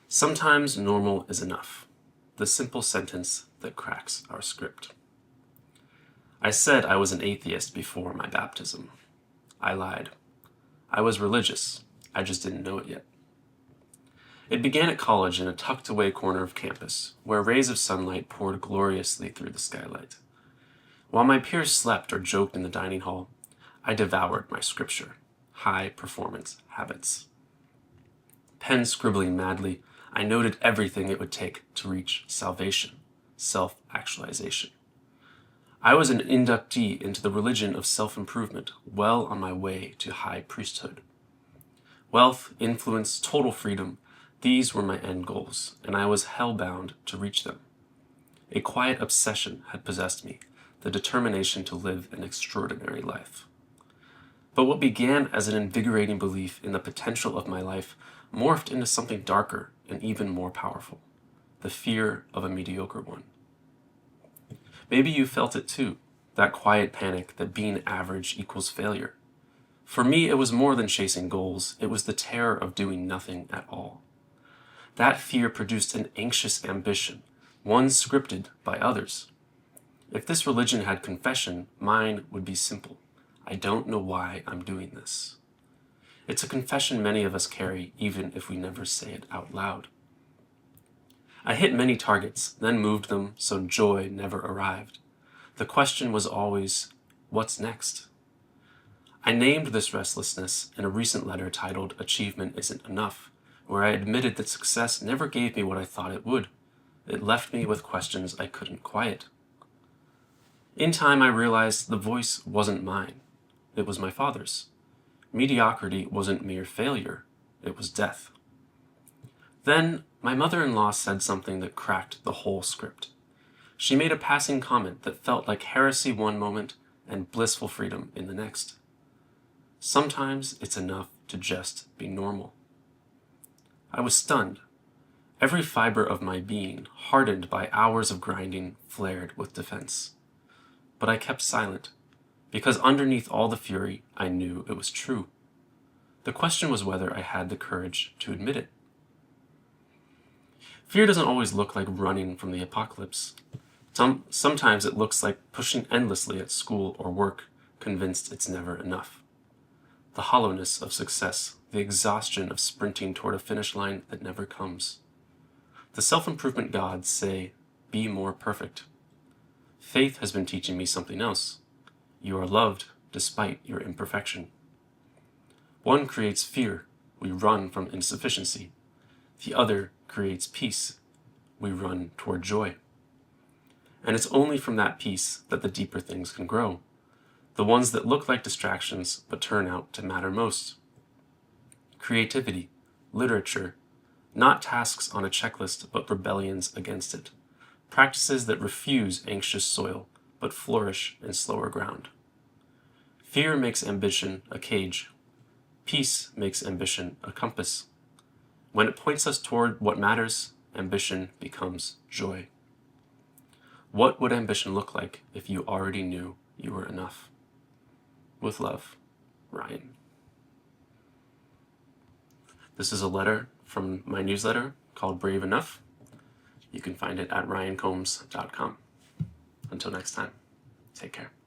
Sometimes normal is enough. The simple sentence that cracks our script. I said I was an atheist before my baptism. I lied. I was religious. I just didn't know it yet. It began at college in a tucked-away corner of campus, where rays of sunlight poured gloriously through the skylight. While my peers slept or joked in the dining hall, I devoured my scripture, high-performance habits. Pen scribbling madly, I noted everything it would take to reach salvation, self-actualization. I was an inductee into the religion of self-improvement, well on my way to high priesthood. Wealth, influence, total freedom, these were my end goals, and I was hell-bound to reach them. A quiet obsession had possessed me, the determination to live an extraordinary life. But what began as an invigorating belief in the potential of my life morphed into something darker and even more powerful, the fear of a mediocre one. Maybe you felt it too, that quiet panic that being average equals failure. For me, it was more than chasing goals, it was the terror of doing nothing at all. That fear produced an anxious ambition, one scripted by others. If this religion had confession, mine would be simple. I don't know why I'm doing this. It's a confession many of us carry, even if we never say it out loud. I hit many targets, then moved them so joy never arrived. The question was always, what's next? I named this restlessness in a recent letter titled Achievement Isn't Enough, where I admitted that success never gave me what I thought it would. It left me with questions I couldn't quiet. In time, I realized the voice wasn't mine. It was my father's. Mediocrity wasn't mere failure. It was death. Then, my mother-in-law said something that cracked the whole script. She made a passing comment that felt like heresy one moment and blissful freedom in the next. Sometimes it's enough to just be normal. I was stunned. Every fiber of my being, hardened by hours of grinding, flared with defense. But I kept silent, because underneath all the fury, I knew it was true. The question was whether I had the courage to admit it. Fear doesn't always look like running from the apocalypse. Sometimes it looks like pushing endlessly at school or work, convinced it's never enough. The hollowness of success, the exhaustion of sprinting toward a finish line that never comes. The self-improvement gods say, be more perfect. Faith has been teaching me something else. You are loved despite your imperfection. One creates fear. We run from insufficiency. The other creates peace. We run toward joy. And it's only from that peace that the deeper things can grow. The ones that look like distractions but turn out to matter most. Creativity, literature, not tasks on a checklist but rebellions against it. Practices that refuse anxious soil but flourish in slower ground. Fear makes ambition a cage. Peace makes ambition a compass. When it points us toward what matters, ambition becomes joy. What would ambition look like if you already knew you were enough? With love, Ryan. This is a letter from my newsletter called Brave Enough. You can find it at ryancombs.com. Until next time, take care.